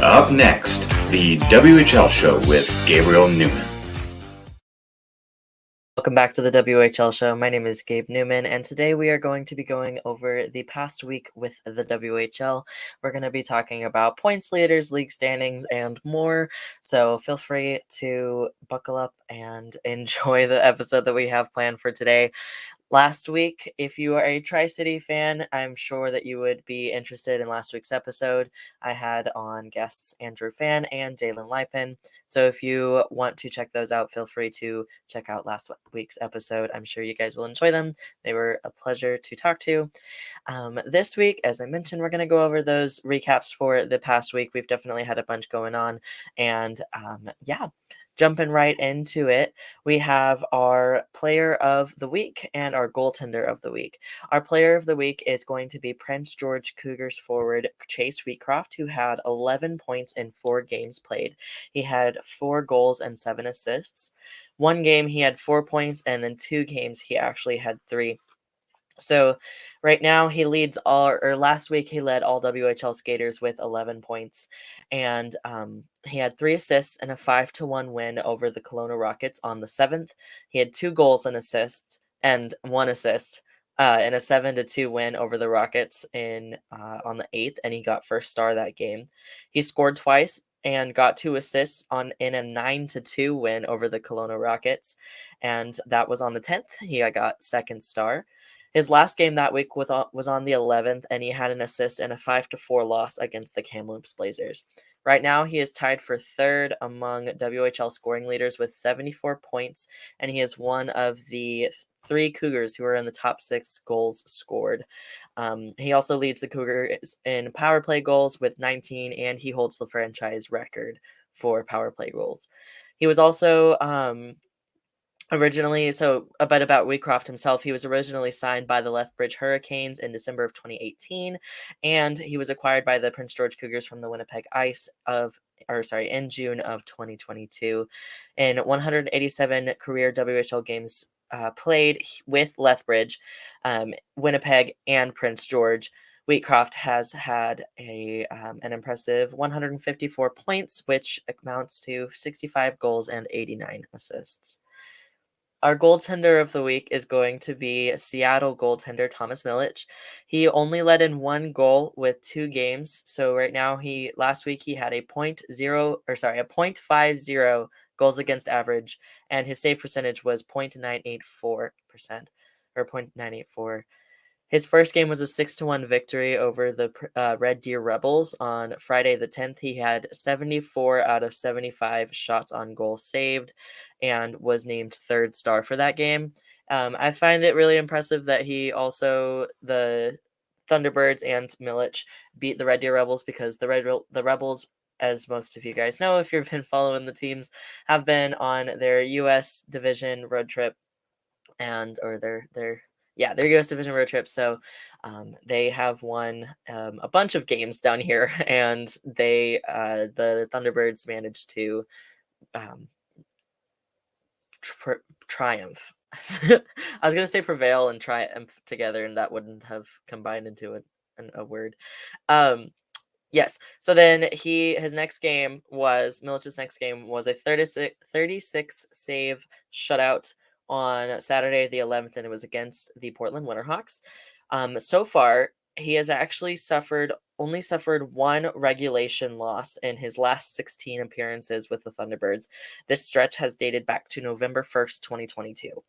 Up next, the WHL show with Gabriel Neumann. Welcome back to the WHL show. My name is Gabe Neumann, and today we are going to be going over the past week with the WHL. We're going to be talking about points leaders, league standings, and more. So feel free to buckle up and enjoy the episode that we have planned for today. Last week, if you are a Tri-City fan, I'm sure that you would be interested in last week's episode. I had on guests Andrew Fan and Dalen Lipin. So if you want to check those out, feel free to check out last week's episode. I'm sure you guys will enjoy them. They were a pleasure to talk to. This week, as I mentioned, we're going to go over those recaps for the past week. We've definitely had a bunch going on. And jumping right into it, we have our player of the week and our goaltender of the week. Our player of the week is going to be Prince George Cougars forward Chase Wheatcroft, who had 11 points in 4 games played. He had 4 goals and 7 assists. One game he had 4 points, and then 2 games he actually had 3. So right now he leads last week he led all WHL skaters with 11 points, and he had 3 assists and a 5-1 win over the Kelowna Rockets on the 7th. He had 2 goals and assists and 1 assist in a 7-2 win over the Rockets on the 8th, and he got first star that game. He scored twice and got 2 assists in a 9-2 win over the Kelowna Rockets, and that was on the 10th. He got second star. His last game that week was on the 11th, and he had an assist and a 5-4 loss against the Kamloops Blazers. Right now, he is tied for third among WHL scoring leaders with 74 points, and he is one of the 3 Cougars who are in the top 6 goals scored. He also leads the Cougars in power play goals with 19, and he holds the franchise record for power play goals. He was also originally, a bit about Wheatcroft himself. He was originally signed by the Lethbridge Hurricanes in December of 2018, and he was acquired by the Prince George Cougars from the Winnipeg Ice in June of 2022. In 187 career WHL games played with Lethbridge, Winnipeg, and Prince George, Wheatcroft has had an impressive 154 points, which amounts to 65 goals and 89 assists. Our goaltender of the week is going to be Seattle goaltender Thomas Milic. He only led in 1 goal with 2 games. So right now, last week he had a .50 goals against average, and his save percentage was .984% or .984. His first game was a 6-1 victory over the Red Deer Rebels on Friday the 10th. He had 74 out of 75 shots on goal saved and was named third star for that game. I find it really impressive that the Thunderbirds and Milic beat the Red Deer Rebels, because the Rebels, as most of you guys know if you've been following the teams, have been on their U.S. division road trip or their U.S. division road trip. So they have won a bunch of games down here, and the Thunderbirds managed to triumph. I was going to say prevail and triumph together, and that wouldn't have combined into a word. Yes. So then Milic's next game was a 36 save shutout on Saturday the 11th, and it was against the Portland Winterhawks. So far, he has actually only suffered 1 regulation loss in his last 16 appearances with the Thunderbirds. This stretch has dated back to November 1st, 2022.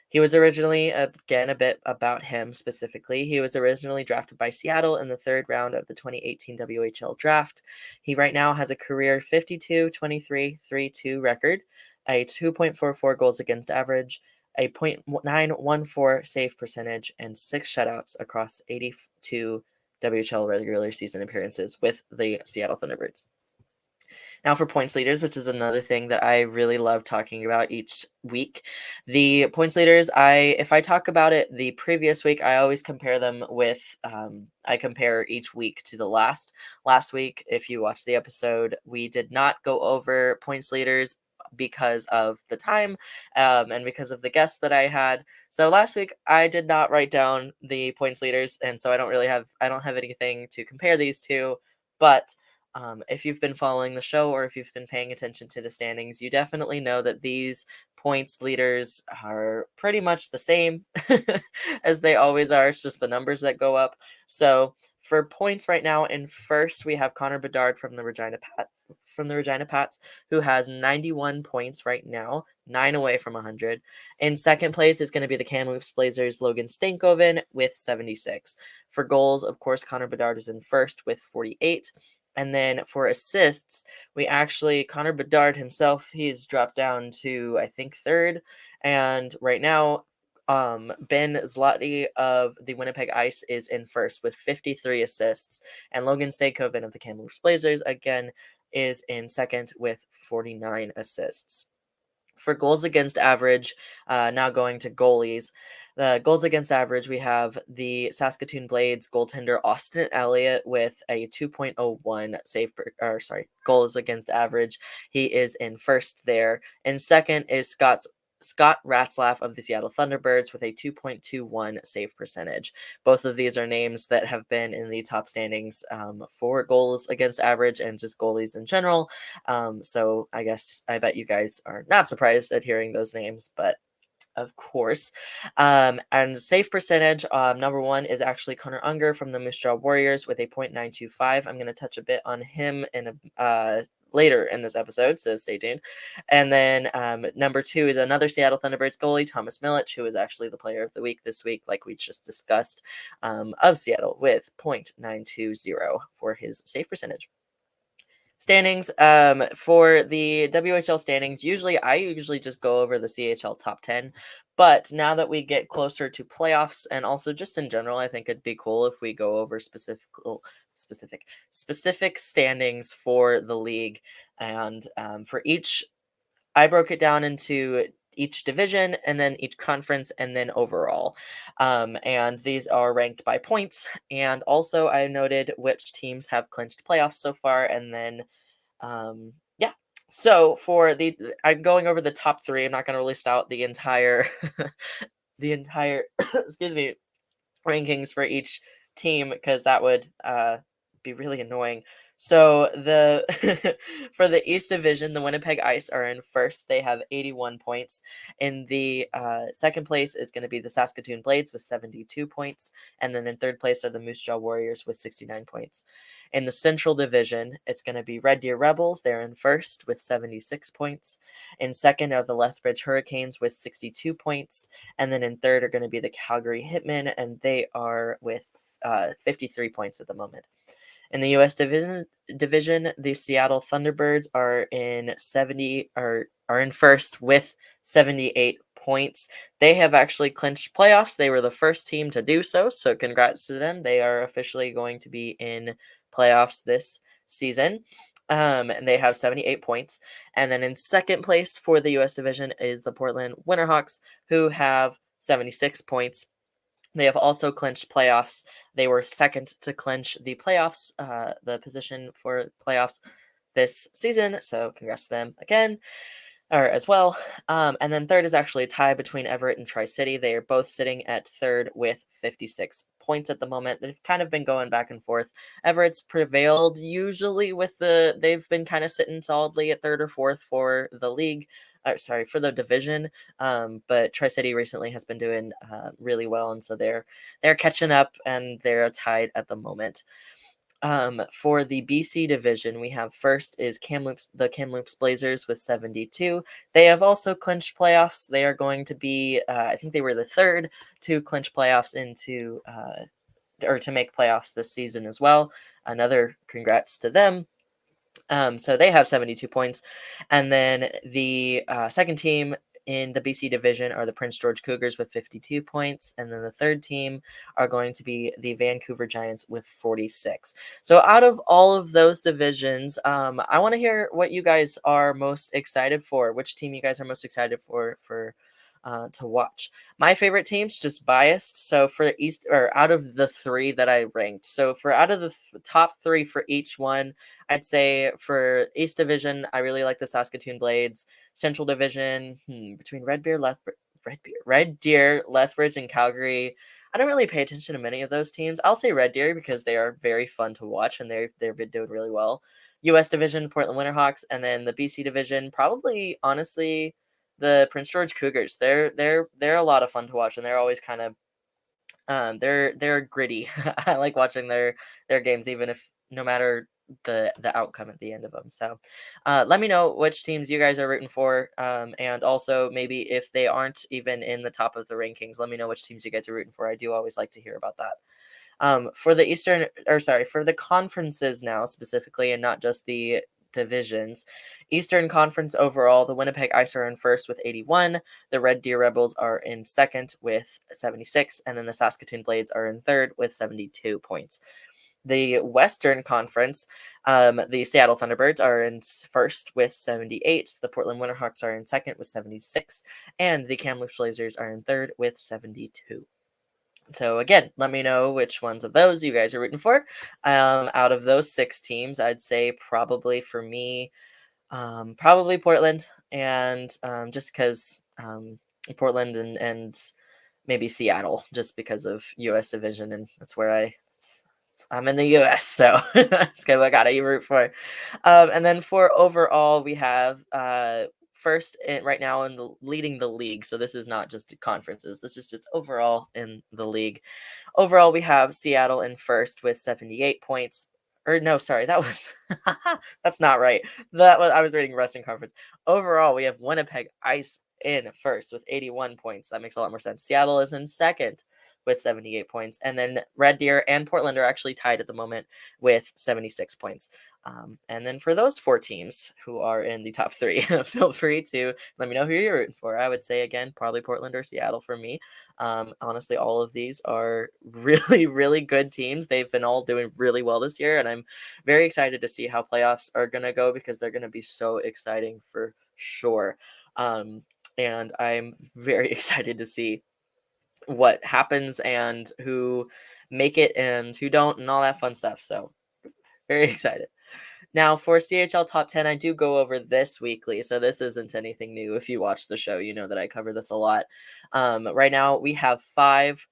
He was originally, again, a bit about him specifically. He was originally drafted by Seattle in the 3rd round of the 2018 WHL draft. He right now has a career 52-23-3-2 record, a 2.44 goals against average, a .914 save percentage, and 6 shutouts across 82 WHL regular season appearances with the Seattle Thunderbirds. Now for points leaders, which is another thing that I really love talking about each week. The points leaders, if I talk about it the previous week, I always compare them with, I compare each week to the last. Last week, if you watched the episode, we did not go over points leaders because of the time and because of the guests that I had. So last week I did not write down the points leaders, and so I don't have anything to compare these to, but If you've been following the show or if you've been paying attention to the standings, you definitely know that these points leaders are pretty much the same as they always are. It's just the numbers that go up. So for points right now, in first we have Connor Bedard from the Regina Pats, who has 91 points right now, 9 away from 100. In second place is going to be the Kamloops Blazers' Logan Stankoven with 76. For goals, of course, Connor Bedard is in first with 48. And then for assists, Connor Bedard himself, he's dropped down to, I think, third. And right now, Ben Zloty of the Winnipeg Ice is in first with 53 assists. And Logan Stankoven of the Kamloops Blazers, again, is in second with 49 assists. For goals against average, now going to goalies. The goals against average, we have the Saskatoon Blades goaltender Austin Elliott with a 2.01 goals against average. He is in first there. And second is Scott Ratzlaff of the Seattle Thunderbirds with a 2.21 save percentage. Both of these are names that have been in the top standings for goals against average and just goalies in general. So I bet you guys are not surprised at hearing those names, but of course. And save percentage, number one is actually Connor Unger from the Moose Jaw Warriors with a .925. I'm going to touch a bit on him in later in this episode, so stay tuned. And then number two is another Seattle Thunderbirds goalie, Thomas Milic, who is actually the player of the week this week, like we just discussed, of Seattle with .920 for his save percentage. Standings, for the WHL standings, I usually just go over the CHL top 10, but now that we get closer to playoffs and also just in general, I think it'd be cool if we go over specific standings for the league. And for each, I broke it down into each division and then each conference and then overall. And these are ranked by points. And also I noted which teams have clinched playoffs so far. And then, yeah. So I'm going over the top three. I'm not going to list out the entire, excuse me, rankings for each team because that would be really annoying. So for the East Division, the Winnipeg Ice are in first. They have 81 points. In the second place is going to be the Saskatoon Blades with 72 points, and then in third place are the Moose Jaw Warriors with 69 points. In the Central Division, it's going to be Red Deer Rebels. They're in first with 76 points. In second are the Lethbridge Hurricanes with 62 points. And then in third are going to be the Calgary Hitmen, and they are with 53 points at the moment. In the U.S. division, the Seattle Thunderbirds are in first with 78 points. They have actually clinched playoffs. They were the first team to do so, so congrats to them. They are officially going to be in playoffs this season. And they have 78 points. And then in second place for the U.S. division is the Portland Winterhawks, who have 76 points. They have also clinched playoffs. They were second to clinch the playoffs, the position for playoffs this season. So congrats to them again, or as well. And then third is actually a tie between Everett and Tri-City. They are both sitting at third with 56 points at the moment. They've kind of been going back and forth. Everett's prevailed usually they've been kind of sitting solidly at third or fourth for the league. For the division, but Tri-City recently has been doing really well, and so they're catching up, and they're tied at the moment. For the BC division, we have first is the Kamloops Blazers with 72. They have also clinched playoffs. They are going to be, I think they were the third to clinch playoffs or to make playoffs this season as well. Another congrats to them. So they have 72 points. And then the second team in the BC division are the Prince George Cougars with 52 points. And then the third team are going to be the Vancouver Giants with 46. So out of all of those divisions, I want to hear what you guys are most excited for, which team you guys are most excited for to watch. My favorite team's just biased. So for East, or out of the three that I ranked, so for out of the top three for each one, I'd say for East Division, I really like the Saskatoon Blades. Central Division, between Red Deer, Lethbridge, and Calgary. I don't really pay attention to many of those teams. I'll say Red Deer because they are very fun to watch and they've been doing really well. U.S. division, Portland Winterhawks, and then the BC division, probably honestly, the Prince George Cougars. They're a lot of fun to watch, and they're always kind of they're gritty. I like watching their games, even if no matter the outcome at the end of them. So, let me know which teams you guys are rooting for, and also maybe if they aren't even in the top of the rankings, let me know which teams you guys are rooting for. I do always like to hear about that. For the for the conferences now specifically, and not just the divisions. Eastern Conference overall, the Winnipeg Ice are in first with 81, the Red Deer Rebels are in second with 76, and then the Saskatoon Blades are in third with 72 points. The Western Conference, the Seattle Thunderbirds are in first with 78, the Portland Winterhawks are in second with 76, and the Kamloops Blazers are in third with 72. So again, let me know which ones of those you guys are rooting for. Out of those 6 teams, I'd say probably for me, probably Portland, and just because Portland and maybe Seattle, just because of U.S. division, and that's where I'm in the U.S., so that's kind of what I gotta root for. And then for overall, we have first right now in the leading the league. So this is not just conferences. This is just overall in the league. Overall, we have Seattle in first with 78 points. Or no, sorry, that was that's not right. That was I was reading Western Conference. Overall, we have Winnipeg Ice in first with 81 points. That makes a lot more sense. Seattle is in second with 78 points, and then Red Deer and Portland are actually tied at the moment with 76 points. And then for those 4 teams who are in the top 3, feel free to let me know who you're rooting for. I would say again, probably Portland or Seattle for me. Honestly, all of these are really, really good teams. They've been all doing really well this year, and I'm very excited to see how playoffs are going to go because they're going to be so exciting for sure. And I'm very excited to see what happens and who make it and who don't and all that fun stuff. So very excited. Now, for CHL Top 10, I do go over this weekly, so this isn't anything new. If you watch the show, you know that I cover this a lot. Right now, we have 5,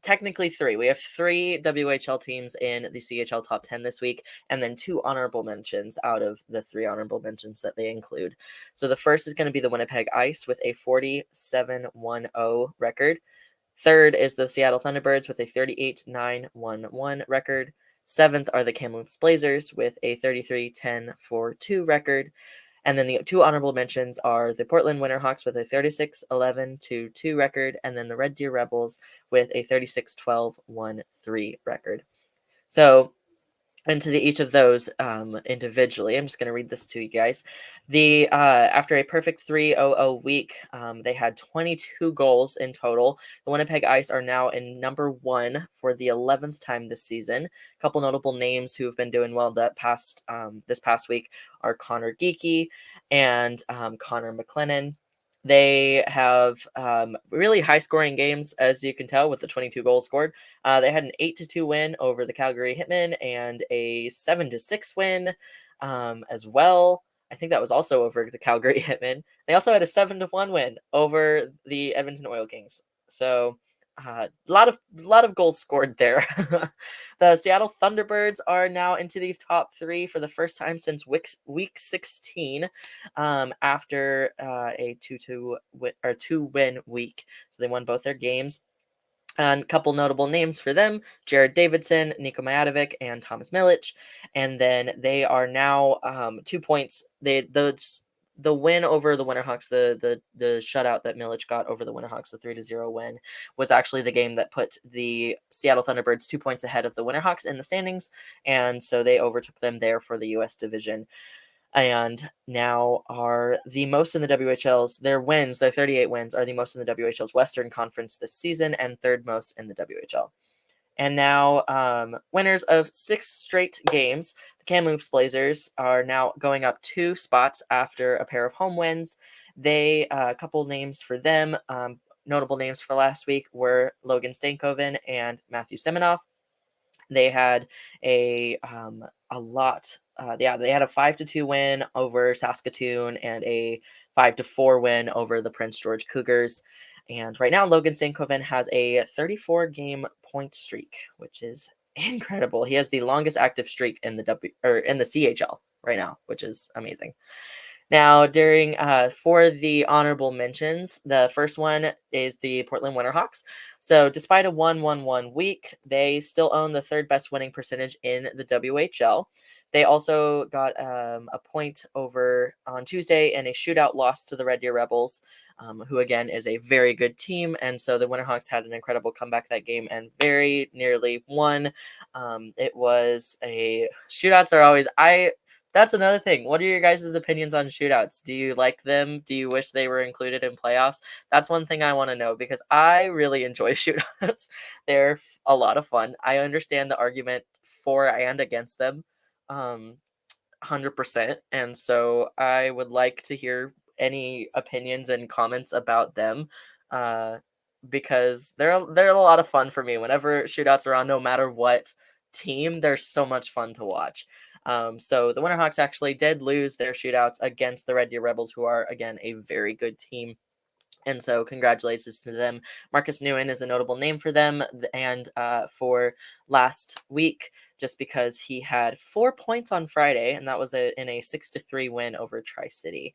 technically 3. We have 3 WHL teams in the CHL Top 10 this week, and then 2 honorable mentions out of the 3 honorable mentions that they include. So the first is going to be the Winnipeg Ice with a 47-1-0 record. Third is the Seattle Thunderbirds with a 38-9-1-1 record. 7th are the Kamloops Blazers with a 33-10-4-2 record. And then the 2 honorable mentions are the Portland Winterhawks with a 36-11-2-2 record, and then the Red Deer Rebels with a 36-12-1-3 record. So into each of those individually. I'm just going to read this to you guys. The after a perfect 3-0-0 week, they had 22 goals in total. The Winnipeg Ice are now in number 1 for the 11th time this season. A couple notable names who have been doing well this past week are Connor Geeky and Connor McLennan. They have really high-scoring games, as you can tell, with the 22 goals scored. They had an 8-2 win over the Calgary Hitmen and a 7-6 win as well. I think that was also over the Calgary Hitmen. They also had a 7-1 win over the Edmonton Oil Kings. So a lot of goals scored there. The Seattle Thunderbirds are now into the top 3 for the first time since week 16, after a 2-win week. So they won both their games. And a couple notable names for them: Jared Davidson, Niko Majatovic, and Thomas Milic. And then they are now 2 points. The win over the Winterhawks, the shutout that Milic got over the Winterhawks, the 3-0 win, was actually the game that put the Seattle Thunderbirds 2 points ahead of the Winterhawks in the standings, and so they overtook them there for the U.S. division. And now are the most in the WHL's, their 38 wins, are the most in the WHL's Western Conference this season and 3rd most in the WHL. And now, winners of 6 straight games, the Kamloops Blazers are now going up 2 spots after a pair of home wins. They, a couple names for them, notable names for last week were Logan Stankoven and Matthew Semenoff. They had a lot. They had a 5-2 win over Saskatoon and a 5-4 win over the Prince George Cougars. And right now, Logan Stankoven has a 34-game point streak, which is incredible. He has the longest active streak in the CHL right now, which is amazing. Now, for the honorable mentions, the first one is the Portland Winterhawks. So, despite a 1-1-1 week, they still own the third best winning percentage in the WHL. They also got a point over on Tuesday in a shootout loss to the Red Deer Rebels, who again is a very good team. And so the Winterhawks had an incredible comeback that game and very nearly won. It was a shootouts are always That's another thing. What are your guys' opinions on shootouts? Do you like them? Do you wish they were included in playoffs? That's one thing I want to know because I really enjoy shootouts. They're a lot of fun. I understand the argument for and against them, 100%. And so I would like to hear any opinions and comments about them, uh, because they're a lot of fun for me. Whenever shootouts are on, no matter what team, they're so much fun to watch. So the Winterhawks actually did lose their shootouts against the Red Deer Rebels, who are again a very good team. And so congratulations to them. Marcus Nguyen is a notable name for them and for last week, just because he had 4 points on Friday, and that was in a 6-3 win over Tri-City.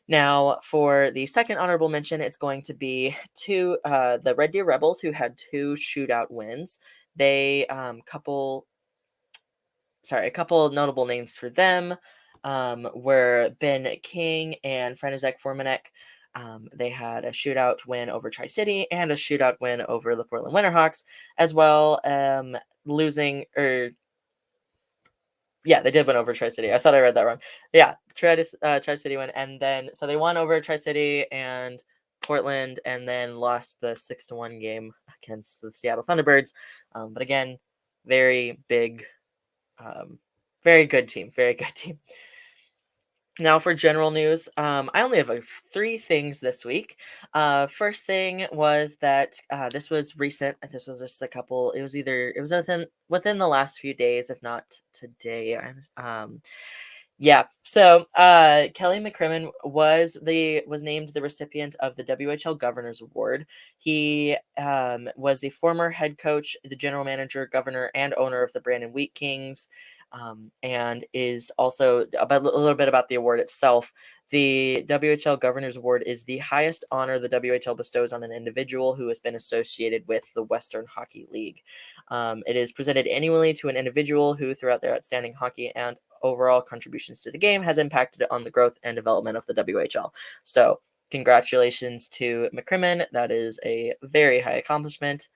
Now, for the second honorable mention, it's going to be to the Red Deer Rebels, who had 2 shootout wins. They a couple notable names for them were Ben King and Franizek Formanek. They had a shootout win over Tri-City and a shootout win over the Portland Winterhawks, as well they did win over Tri-City. I thought I read that wrong. Yeah, Tri-City win, and then so they won over Tri-City and Portland, and then lost the 6-1 game against the Seattle Thunderbirds. But again, very big, very good team. Very good team. Now for general news, I only have 3 things this week. First thing was that this was recent. This was just a couple. It was within the last few days, if not today. So Kelly McCrimmon was named the recipient of the WHL Governor's Award. He was the former head coach, the general manager, governor, and owner of the Brandon Wheat Kings. And is also a little bit about the award itself. The WHL Governor's Award is the highest honor the WHL bestows on an individual who has been associated with the Western Hockey League. It is presented annually to an individual who, throughout their outstanding hockey and overall contributions to the game, has impacted on the growth and development of the WHL. So, congratulations to McCrimmon. That is a very high accomplishment,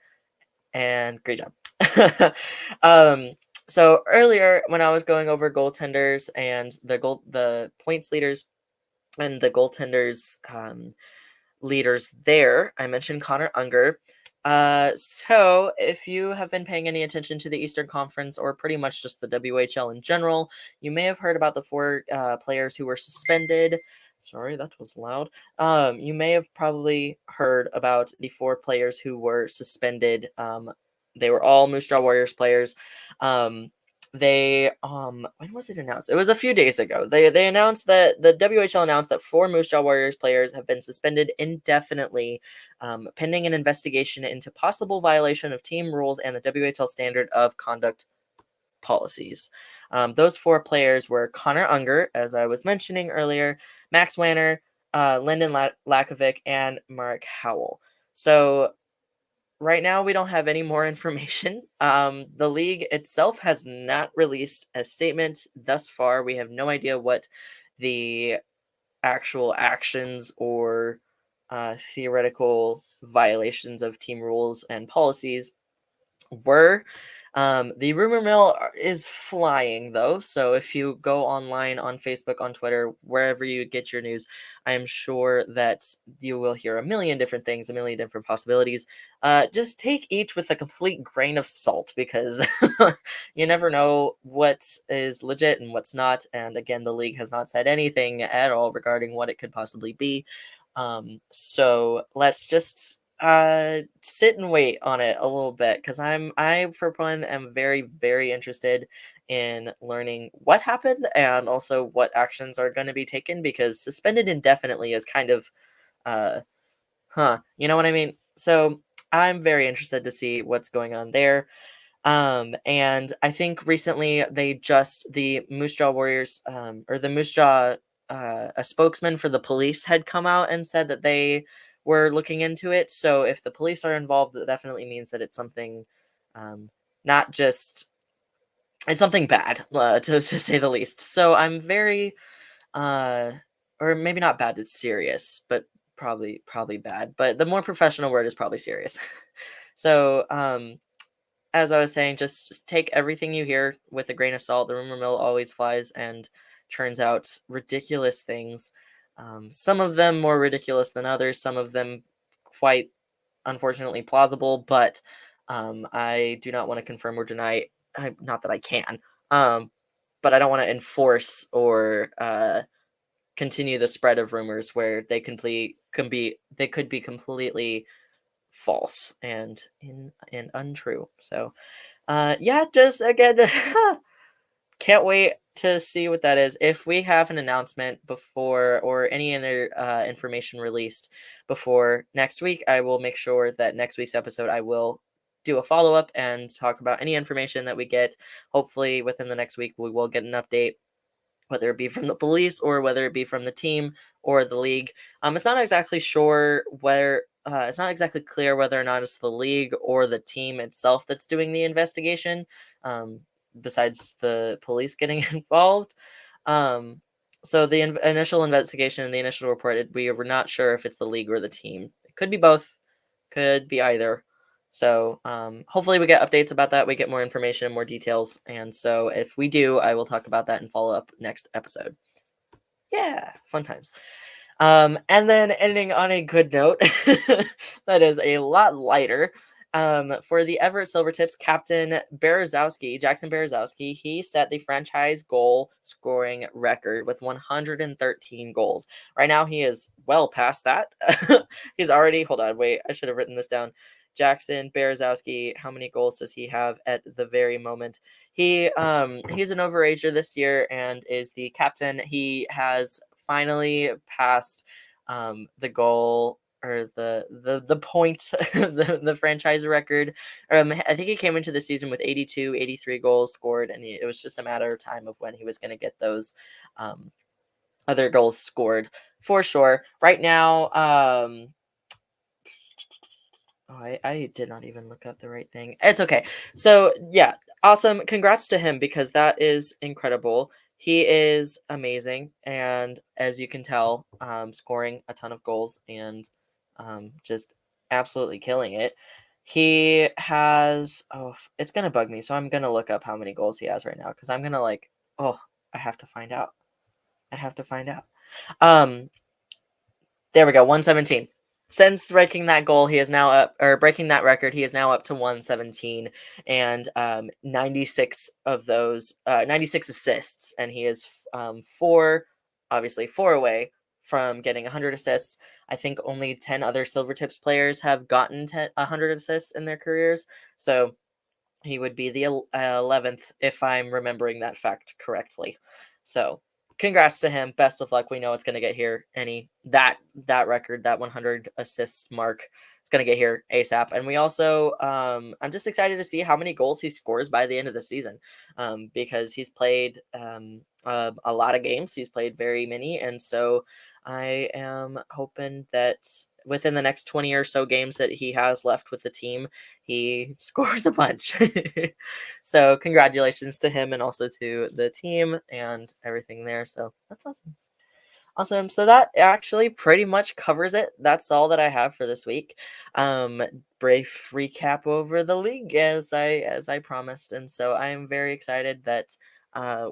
and great job. So earlier when I was going over goaltenders and the points leaders and the goaltenders leaders there, I mentioned Connor Unger. So if you have been paying any attention to the Eastern Conference or pretty much just the WHL in general, you may have heard about the 4 players who were suspended. Sorry, that was loud. You may have probably heard about the 4 players who were suspended. They were all Moose Jaw Warriors players. When was it announced? It was a few days ago. They announced that the WHL announced that 4 Moose Jaw Warriors players have been suspended indefinitely, pending an investigation into possible violation of team rules and the WHL standard of conduct policies. Those 4 players were Connor Unger, as I was mentioning earlier, Max Wanner, Lyndon Lakovic, and Mark Howell. So right now, we don't have any more information. The league itself has not released a statement thus far. We have no idea what the actual actions or theoretical violations of team rules and policies were. The rumor mill is flying, though, so if you go online on Facebook, on Twitter, wherever you get your news, I am sure that you will hear a million different things, a million different possibilities. Just take each with a complete grain of salt, because you never know what is legit and what's not, and again, the league has not said anything at all regarding what it could possibly be. So let's just sit and wait on it a little bit, because I for one am very, very interested in learning what happened and also what actions are going to be taken, because suspended indefinitely is kind of you know what I mean? So I'm very interested to see what's going on there. And I think recently the Moose Jaw Warriors, or the Moose Jaw, a spokesman for the police had come out and said that they were looking into it. So if the police are involved, that definitely means that it's something, not just, it's something bad, to say the least. So I'm very, uh, or maybe not bad, it's serious, but probably bad. But the more professional word is probably serious. So, as I was saying, just take everything you hear with a grain of salt. The rumor mill always flies and churns out ridiculous things. Some of them more ridiculous than others. Some of them quite unfortunately plausible. But I do not want to confirm or deny. Not that I can. But I don't want to enforce or continue the spread of rumors where they could be completely false and untrue. So yeah, just again, can't wait to see what that is. If we have an announcement before or any other information released before next week, I will make sure that next week's episode I will do a follow up and talk about any information that we get. Hopefully, within the next week, we will get an update, whether it be from the police or whether it be from the team or the league. It's not exactly sure whether it's not exactly clear whether or not it's the league or the team itself that's doing the investigation. Um, Besides the police getting involved. Um, so the initial investigation and the initial report, we were not sure if it's the league or the team. It could be both, could be either. So hopefully we get updates about that. We get more information and more details. And so if we do, I will talk about that and follow up next episode. Yeah, fun times. And then ending on a good note that is a lot lighter. For the Everett Silvertips captain Jackson Berezowski, he set the franchise goal scoring record with 113 goals. Right now, he is well past that. He's already, hold on, wait, I should have written this down. Jackson Berezowski, how many goals does he have at the very moment? He's an overager this year and is the captain. He has finally passed the goal or the point the franchise record. I think he came into the season with 82 83 goals scored, and it was just a matter of time of when he was going to get those other goals scored for sure. Right now, I did not even look up the right thing. It's okay. So yeah, awesome. Congrats to him because that is incredible. He is amazing, and as you can tell, scoring a ton of goals and just absolutely killing it. He has, it's gonna bug me, so I'm gonna look up how many goals he has right now because I'm gonna I have to find out. I have to find out. Um, there we go, 117. Since breaking that goal, he is now up, or breaking that record, he is now up to 117, and 96 of those, 96 assists, and he is four away from getting 100 assists. I think only 10 other Silvertips players have gotten 100 assists in their careers, so he would be the 11th if I'm remembering that fact correctly. So congrats to him. Best of luck. We know it's going to get here. That record, that 100 assists mark, it's going to get here ASAP. And we also, I'm just excited to see how many goals he scores by the end of the season, because he's played a lot of games. He's played very many, and so I am hoping that within the next 20 or so games that he has left with the team, he scores a bunch. So congratulations to him and also to the team and everything there. So that's awesome. Awesome. So that actually pretty much covers it. That's all that I have for this week. Brief recap over the league as I promised, and so I am very excited that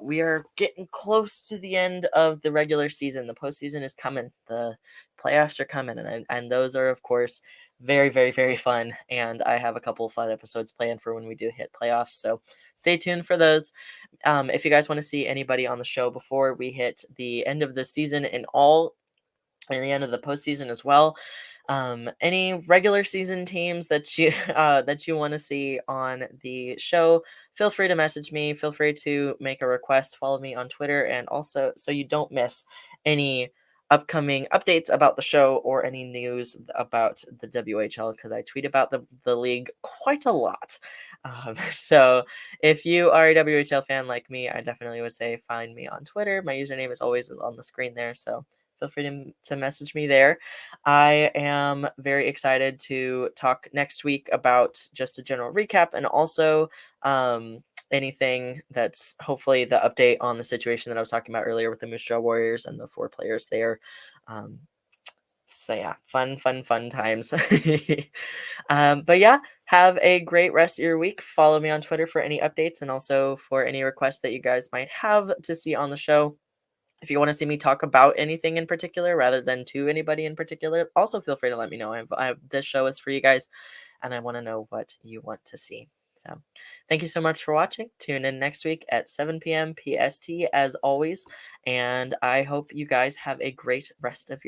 we are getting close to the end of the regular season. The postseason is coming. The playoffs are coming, and those are of course very very very fun. And I have a couple fun episodes planned for when we do hit playoffs. So stay tuned for those. If you guys want to see anybody on the show before we hit the end of the season and the end of the postseason as well, any regular season teams that you that you want to see on the show, feel free to message me. Feel free to make a request. Follow me on Twitter, and also so you don't miss any upcoming updates about the show or any news about the WHL, because I tweet about the league quite a lot. So if you are a WHL fan like me, I definitely would say find me on Twitter. My username is always on the screen there, so feel free to message me there. I am very excited to talk next week about just a general recap and also anything that's hopefully the update on the situation that I was talking about earlier with the Moose Jaw Warriors and the 4 players there. Um, so yeah, fun times. But yeah, have a great rest of your week. Follow me on Twitter for any updates and also for any requests that you guys might have to see on the show. If you want to see me talk about anything in particular rather than to anybody in particular, also feel free to let me know. This show is for you guys, and I want to know what you want to see. So, thank you so much for watching. Tune in next week at 7 p.m. PST as always, and I hope you guys have a great rest of your